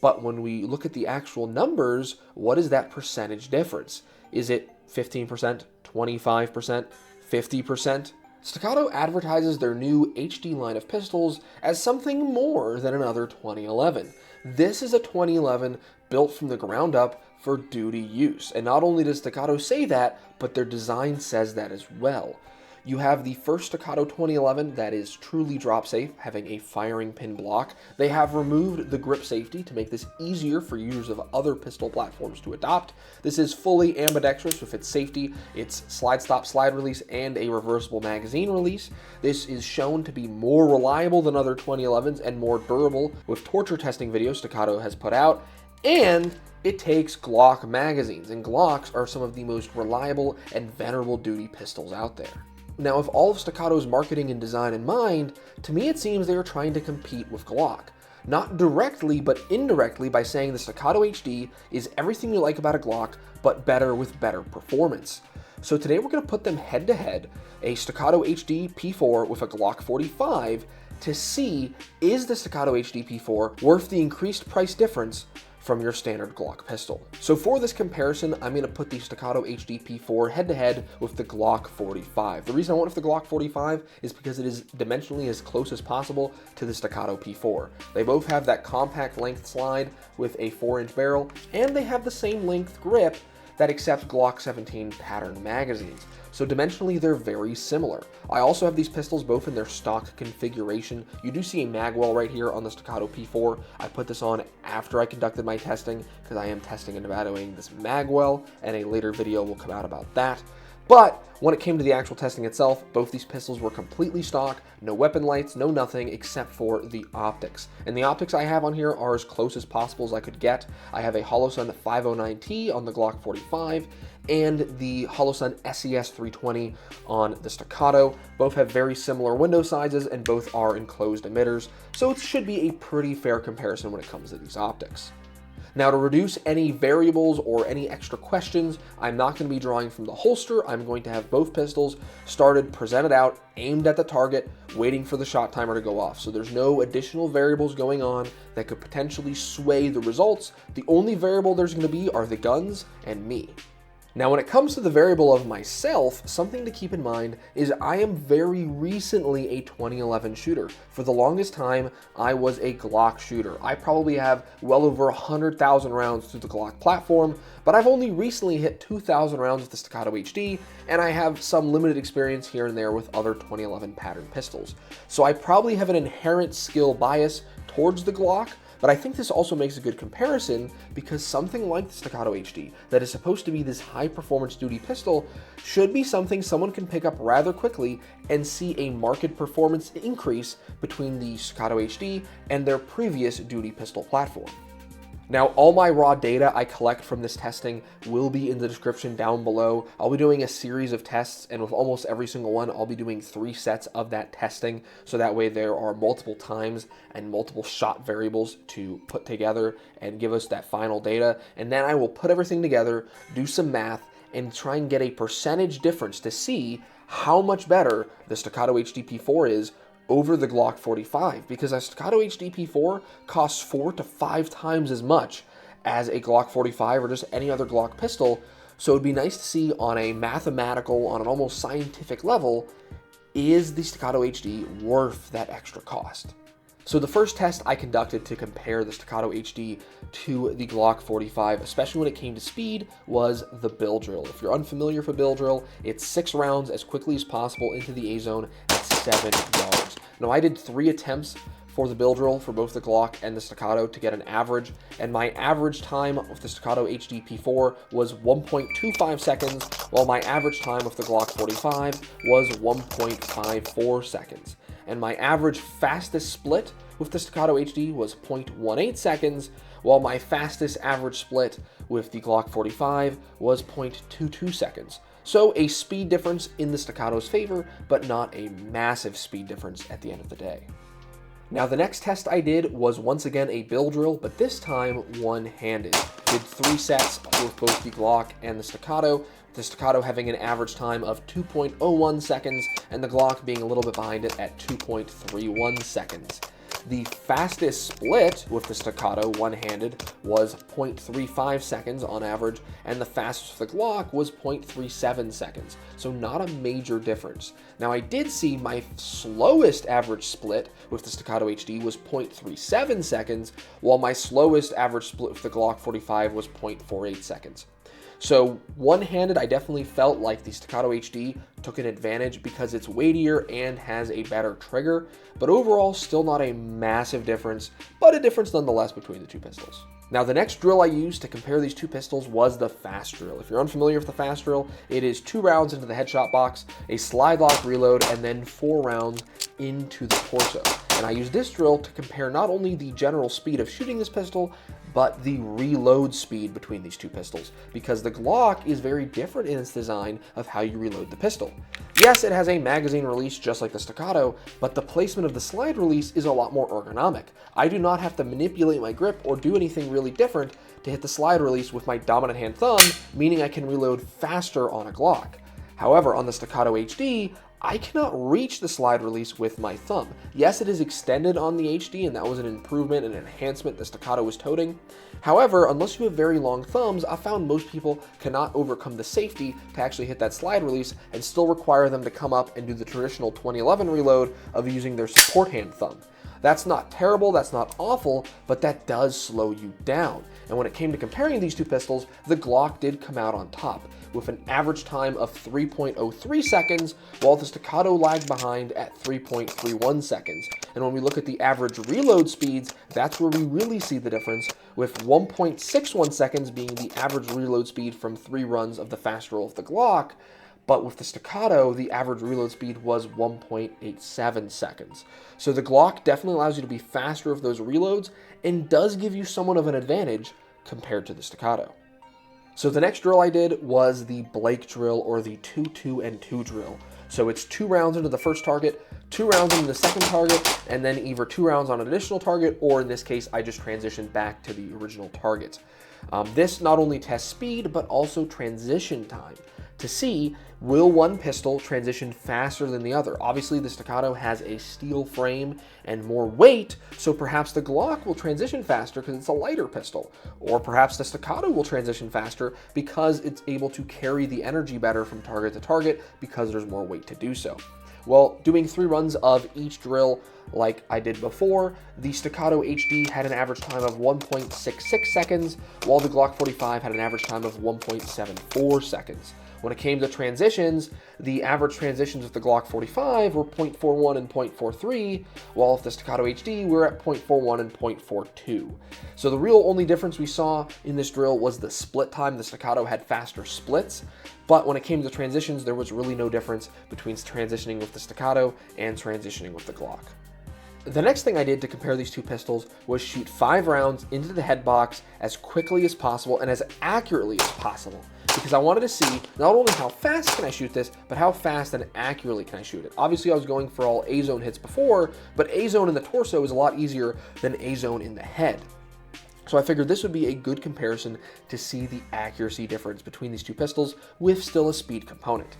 But when we look at the actual numbers, what is that percentage difference? Is it 15%, 25%, 50%? Staccato advertises their new HD line of pistols as something more than another 2011. This is a 2011 built from the ground up for duty use. And not only does Staccato say that, but their design says that as well. You have the first Staccato 2011 that is truly drop safe, having a firing pin block. They have removed the grip safety to make this easier for users of other pistol platforms to adopt. This is fully ambidextrous with its safety, its slide stop slide release, and a reversible magazine release. This is shown to be more reliable than other 2011s and more durable with torture testing videos Staccato has put out. And it takes Glock magazines, and Glocks are some of the most reliable and venerable duty pistols out there. Now, with all of Staccato's marketing and design in mind, to me it seems they are trying to compete with Glock. Not directly, but indirectly by saying the Staccato HD is everything you like about a Glock, but better with better performance. So today we're going to put them head to head, a Staccato HD P4 with a Glock 45, to see is the Staccato HD P4 worth the increased price difference from your standard Glock pistol. So for this comparison, I'm going to put the Staccato HD P4 head-to-head with the Glock 45. The reason I went with the Glock 45 is because it is dimensionally as close as possible to the Staccato P4. They both have that compact length slide with a 4-inch barrel, and they have the same length grip that accepts Glock 17 pattern magazines. So dimensionally, they're very similar. I also have these pistols both in their stock configuration. You do see a magwell right here on the Staccato P4. I put this on after I conducted my testing because I am testing and evaluating this magwell, and a later video will come out about that. But when it came to the actual testing itself, both these pistols were completely stock, no weapon lights, no nothing except for the optics. And the optics I have on here are as close as possible as I could get. I have a Holosun 509T on the Glock 45 and the Holosun SES 320 on the Staccato. Both have very similar window sizes and both are enclosed emitters, so it should be a pretty fair comparison when it comes to these optics. Now, to reduce any variables or any extra questions, I'm not going to be drawing from the holster. I'm going to have both pistols started, presented out, aimed at the target, waiting for the shot timer to go off. So there's no additional variables going on that could potentially sway the results. The only variable there's going to be are the guns and me. Now, when it comes to the variable of myself, something to keep in mind is I am very recently a 2011 shooter. For the longest time, I was a Glock shooter. I probably have well over 100,000 rounds through the Glock platform, but I've only recently hit 2,000 rounds with the Staccato HD, and I have some limited experience here and there with other 2011 pattern pistols. So I probably have an inherent skill bias towards the Glock, but I think this also makes a good comparison because something like the Staccato HD that is supposed to be this high performance duty pistol should be something someone can pick up rather quickly and see a marked performance increase between the Staccato HD and their previous duty pistol platform. Now, all my raw data I collect from this testing will be in the description down below. I'll be doing a series of tests, and with almost every single one, I'll be doing 3 sets of that testing, so that way there are multiple times and multiple shot variables to put together and give us that final data. And then I will put everything together, do some math, and try and get a percentage difference to see how much better the Staccato HD P4 is over the Glock 45, because a Staccato HD P4 costs 4 to 5 times as much as a Glock 45 or just any other Glock pistol. So it'd be nice to see on a mathematical, on an almost scientific level, is the Staccato HD worth that extra cost? So the first test I conducted to compare the Staccato HD to the Glock 45, especially when it came to speed, was the bill drill. If you're unfamiliar with a bill drill, it's 6 rounds as quickly as possible into the A-zone at 7 yards. Now, I did 3 attempts for the bill drill for both the Glock and the Staccato to get an average, and my average time with the Staccato HD P4 was 1.25 seconds, while my average time with the Glock 45 was 1.54 seconds. And my average fastest split with the Staccato HD was 0.18 seconds, while my fastest average split with the Glock 45 was 0.22 seconds. So a speed difference in the Staccato's favor, but not a massive speed difference at the end of the day. Now, the next test I did was once again a bill drill, but this time one-handed. Did 3 sets with both the Glock and the Staccato having an average time of 2.01 seconds, and the Glock being a little bit behind it at 2.31 seconds. The fastest split with the Staccato one-handed was 0.35 seconds on average, and the fastest with the Glock was 0.37 seconds, so not a major difference. Now, I did see my slowest average split with the Staccato HD was 0.37 seconds, while my slowest average split with the Glock 45 was 0.48 seconds. So one-handed, I definitely felt like the Staccato HD took an advantage because it's weightier and has a better trigger, but overall still not a massive difference, but a difference nonetheless between the two pistols. Now, the next drill I used to compare these two pistols was the fast drill. If you're unfamiliar with the fast drill, it is 2 rounds into the headshot box, a slide lock reload, and then 4 rounds into the torso. And I used this drill to compare not only the general speed of shooting this pistol, but the reload speed between these two pistols, because the Glock is very different in its design of how you reload the pistol. Yes, it has a magazine release just like the Staccato, but the placement of the slide release is a lot more ergonomic. I do not have to manipulate my grip or do anything really different to hit the slide release with my dominant hand thumb, meaning I can reload faster on a Glock. However, on the Staccato HD, I cannot reach the slide release with my thumb. Yes, it is extended on the HD, and that was an improvement and enhancement the Staccato was toting. However, unless you have very long thumbs, I found most people cannot overcome the safety to actually hit that slide release and still require them to come up and do the traditional 2011 reload of using their support hand thumb. That's not terrible, that's not awful, but that does slow you down. And when it came to comparing these two pistols, the Glock did come out on top, with an average time of 3.03 seconds, while the Staccato lagged behind at 3.31 seconds. And when we look at the average reload speeds, that's where we really see the difference, with 1.61 seconds being the average reload speed from 3 runs of the fast roll of the Glock. But with the Staccato, the average reload speed was 1.87 seconds. So the Glock definitely allows you to be faster with those reloads and does give you somewhat of an advantage compared to the Staccato. So the next drill I did was the Blake drill, or the 2-2-2 drill. So it's 2 rounds into the first target, 2 rounds into the second target, and then either 2 rounds on an additional target, or in this case, I just transitioned back to the original target. This not only tests speed, but also transition time to see, will one pistol transition faster than the other? Obviously, the Staccato has a steel frame and more weight, so perhaps the Glock will transition faster because it's a lighter pistol. Or perhaps the Staccato will transition faster because it's able to carry the energy better from target to target because there's more weight to do so. Well, doing 3 runs of each drill like I did before, the Staccato HD had an average time of 1.66 seconds, while the Glock 45 had an average time of 1.74 seconds. When it came to transitions, the average transitions with the Glock 45 were 0.41 and 0.43, while with the Staccato HD, we're at 0.41 and 0.42. So the real only difference we saw in this drill was the split time. The Staccato had faster splits, but when it came to transitions, there was really no difference between transitioning with the Staccato and transitioning with the Glock. The next thing I did to compare these two pistols was shoot 5 rounds into the head box as quickly as possible and as accurately as possible, because I wanted to see not only how fast can I shoot this, but how fast and accurately can I shoot it. Obviously, I was going for all A-zone hits before, but A-zone in the torso is a lot easier than A-zone in the head. So I figured this would be a good comparison to see the accuracy difference between these two pistols with still a speed component.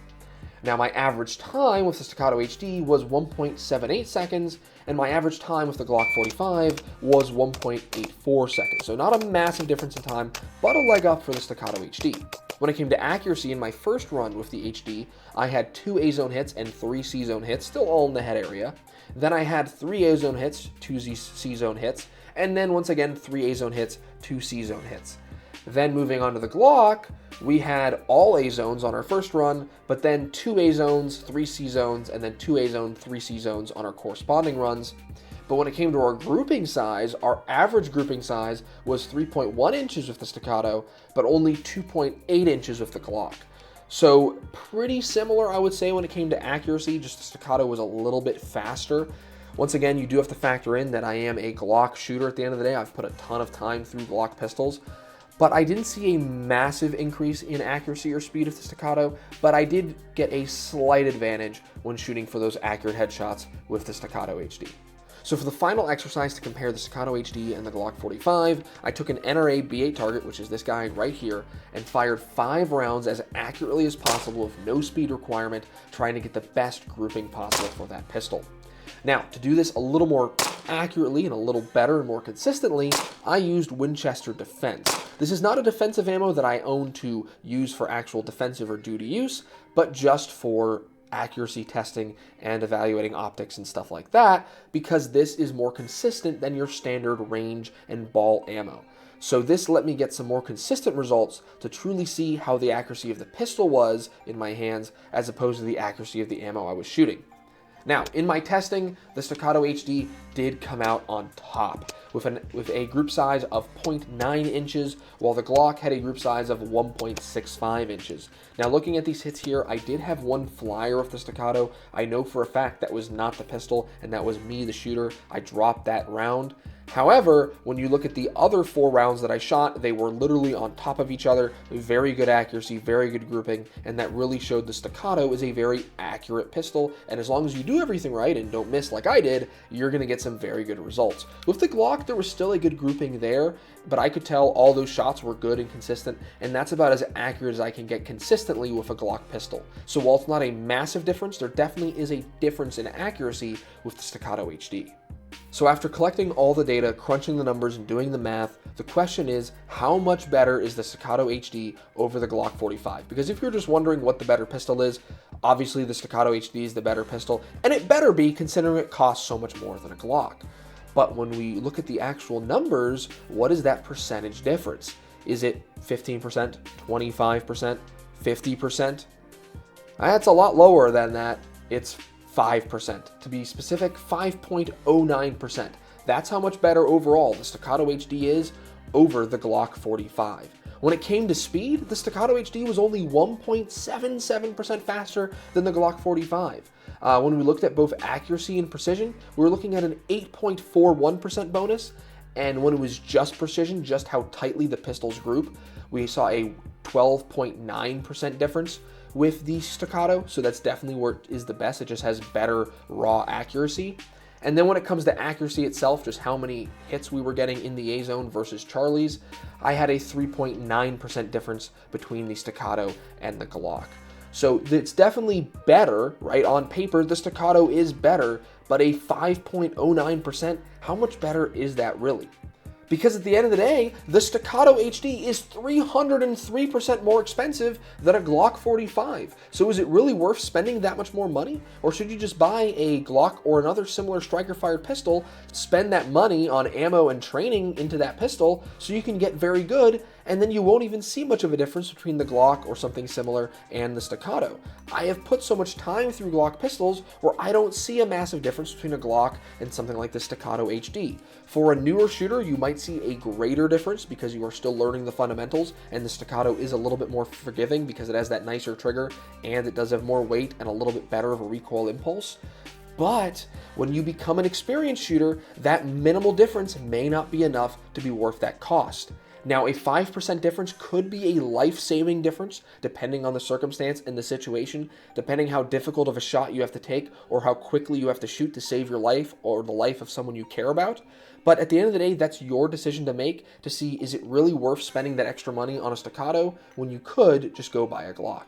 Now, my average time with the Staccato HD was 1.78 seconds, and my average time with the Glock 45 was 1.84 seconds. So not a massive difference in time, but a leg up for the Staccato HD. When it came to accuracy in my first run with the HD, I had 2 A-zone hits and 3 C-zone hits, still all in the head area. Then I had 3 A-zone hits, 2 C-zone hits, and then once again 3 A-zone hits, 2 C-zone hits. Then moving on to the Glock, we had all A-zones on our first run, but then 2 A-zones, 3 C-zones, and then 2 A-zone, 3 C-zones on our corresponding runs. But when it came to our grouping size, our average grouping size was 3.1 inches with the Staccato, but only 2.8 inches with the Glock. So pretty similar, I would say, when it came to accuracy, just the Staccato was a little bit faster. Once again, you do have to factor in that I am a Glock shooter at the end of the day. I've put a ton of time through Glock pistols. But I didn't see a massive increase in accuracy or speed of the Staccato, but I did get a slight advantage when shooting for those accurate headshots with the Staccato HD. So for the final exercise to compare the Staccato HD and the Glock 45, I took an NRA B8 target, which is this guy right here, and fired 5 rounds as accurately as possible with no speed requirement, trying to get the best grouping possible for that pistol. Now, to do this a little more accurately and a little better and more consistently, I used Winchester Defense. This is not a defensive ammo that I own to use for actual defensive or duty use, but just for accuracy testing and evaluating optics and stuff like that, because this is more consistent than your standard range and ball ammo. So this let me get some more consistent results to truly see how the accuracy of the pistol was in my hands as opposed to the accuracy of the ammo I was shooting. Now, in my testing, the Staccato HD did come out on top with a group size of 0.9 inches, while the Glock had a group size of 1.65 inches. Now, looking at these hits here, I did have one flyer of the Staccato. I know for a fact that was not the pistol, and that was me, the shooter. I dropped that round. However, when you look at the other 4 rounds that I shot, they were literally on top of each other, very good accuracy, very good grouping, and that really showed the Staccato is a very accurate pistol, and as long as you do everything right and don't miss like I did, you're going to get some very good results. With the Glock, there was still a good grouping there, but I could tell all those shots were good and consistent, and that's about as accurate as I can get consistently with a Glock pistol. So while it's not a massive difference, there definitely is a difference in accuracy with the Staccato HD. So after collecting all the data, crunching the numbers, and doing the math, the question is, how much better is the Staccato HD over the Glock 45? Because if you're just wondering what the better pistol is, obviously the Staccato HD is the better pistol, and it better be considering it costs so much more than a Glock. But when we look at the actual numbers, what is that percentage difference? Is it 15%, 25%, 50%? That's a lot lower than that. It's 5%. To be specific, 5.09%. That's how much better overall the Staccato HD is over the Glock 45. When it came to speed, the Staccato HD was only 1.77% faster than the Glock 45. When we looked at both accuracy and precision, we were looking at an 8.41% bonus, and when it was just precision, just how tightly the pistols group, we saw a 12.9% difference with the Staccato, so that's definitely where it is the best. It just has better raw accuracy. And then when it comes to accuracy itself, just how many hits we were getting in the A zone versus Charlie's, I had a 3.9% difference between the Staccato and the Glock. So it's definitely better, right? On paper, the Staccato is better, but a 5.09%, how much better is that really? Because at the end of the day, the Staccato HD is 303% more expensive than a Glock 45. So is it really worth spending that much more money? Or should you just buy a Glock or another similar striker-fired pistol, spend that money on ammo and training into that pistol so you can get very good, and then you won't even see much of a difference between the Glock or something similar and the Staccato. I have put so much time through Glock pistols where I don't see a massive difference between a Glock and something like the Staccato HD. For a newer shooter, you might see a greater difference because you are still learning the fundamentals, and the Staccato is a little bit more forgiving because it has that nicer trigger and it does have more weight and a little bit better of a recoil impulse. But when you become an experienced shooter, that minimal difference may not be enough to be worth that cost. Now, a 5% difference could be a life-saving difference, depending on the circumstance and the situation, depending how difficult of a shot you have to take or how quickly you have to shoot to save your life or the life of someone you care about. But at the end of the day, that's your decision to make to see, is it really worth spending that extra money on a Staccato when you could just go buy a Glock?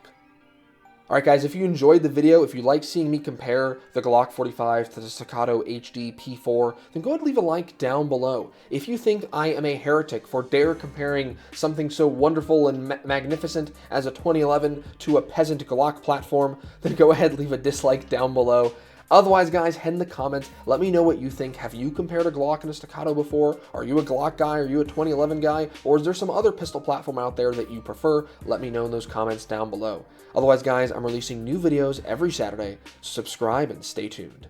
Alright guys, if you enjoyed the video, if you like seeing me compare the Glock 45 to the Staccato HD P4, then go ahead and leave a like down below. If you think I am a heretic for dare comparing something so wonderful and magnificent as a 2011 to a peasant Glock platform, then go ahead and leave a dislike down below. Otherwise, guys, head in the comments. Let me know what you think. Have you compared a Glock and a Staccato before? Are you a Glock guy? Are you a 2011 guy? Or is there some other pistol platform out there that you prefer? Let me know in those comments down below. Otherwise, guys, I'm releasing new videos every Saturday. Subscribe and stay tuned.